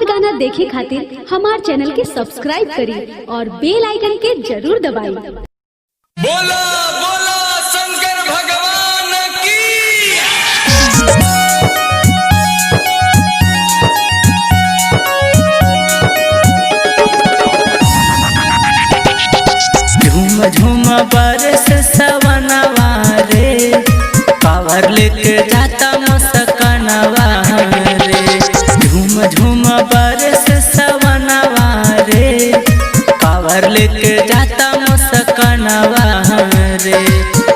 हमार गाना देखे खातिर हमार चैनल के सब्सक्राइब करी और बेल आइकन के जरूर दबाई। बोलो बोलो शंकर भगवान की। झूम झूम बरस सवनवा रे, कावर लेके जाता मुस्कनवा रे। झूम झूम बरस सवनवा रे, कावर लेके जाता मुस्कनवा रे।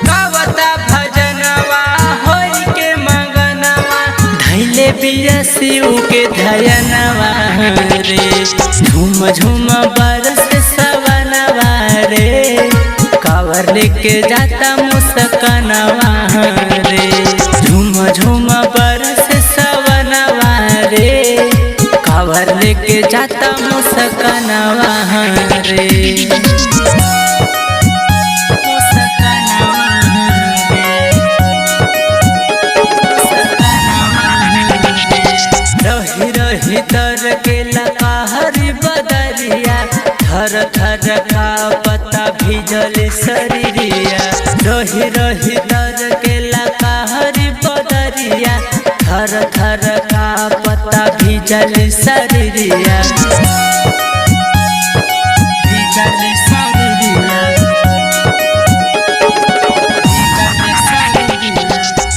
गावता भजनवा होई के मगनवा, धैले बिया शिव के धयनवा रे। झूम झूम बरस सवनवा रे, कावर लेके जाता मुस्कनवा रे। झूम झूम बरस सवनवा रे, कावर लेके जाता मुस्कनवा रे। रही रही तर के लकाहरी बदरिया, थर थर का पता भिजल शरीरिया। रही रही तर के लकाहरी बदरिया, थर थर का पता भिजल शरीरिया। भिजल शरीरिया,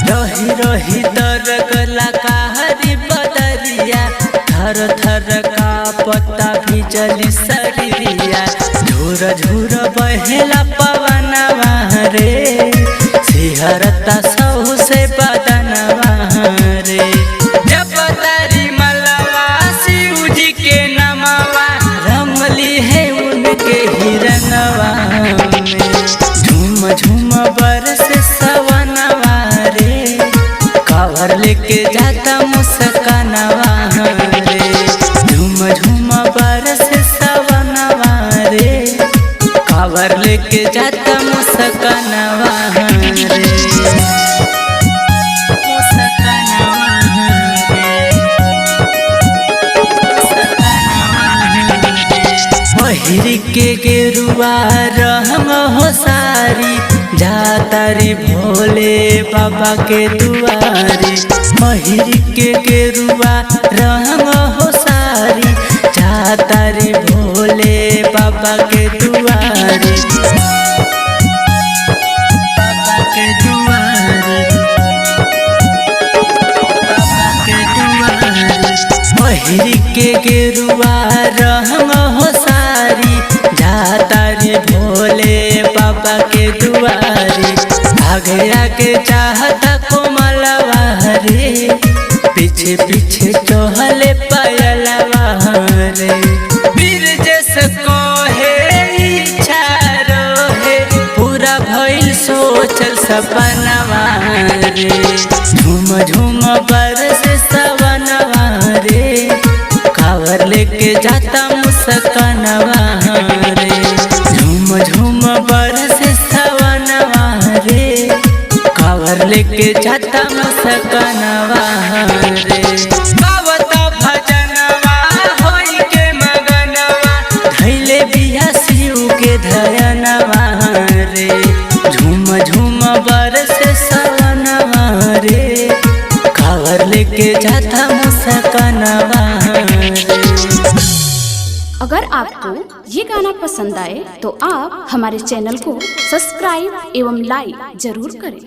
रही रही तर के लकाहरी बदरिया, थर थर का पत्ता भिजल शरीरिया। झूर झूर बहेला पवनवा रे, सिहरता सहु से बदनवा रे। जब तारी मलवा शिव जी के नमवा, रमली है उनके हिरनवा में। झूम झूम बरस सवनवा रे, कावर लेके जाता मुस्कनवा रे। झूम झूम बरस सवनवा रे, कावर लेके जाता मुस्कनवा रे। पहिरी के गेरुआ रंग हो सारी, जातारी भोले बाबा के दुआरी। पहिरी के गेरुआ रंग हो सारी, जातारी भोले बाबा के दुआरी। बाबा के दुआरी, बाबा के दुआरी। पहिरी के गेरुआ रंग हो सारी, जातारी भोले बाबा के दुआरी। आगे आगे चाहता कोमलवा रे, पीछे पीछे चहले पायलवा रे। वीर जैसे कोहे इच्छा रोहे, पूरा भइल सोचल सपनवा रे। झूम झूम बरस सवनवा रे, कावर लेके जाता मुस्कनवा रे। झूम झूम बरस सवनवा रे, कावर लेके जाता मुस्कनवा रे। गावता भजनवा होई के मगनवा, धैले बिया शिव के धयनवा रे। झूम झूम बरस सवनवा रे, कावर लेके जाता मुस्कनवा रे। अगर आपको ये गाना पसंद आए तो आप हमारे चैनल को सब्सक्राइब एवं लाइक जरूर करें।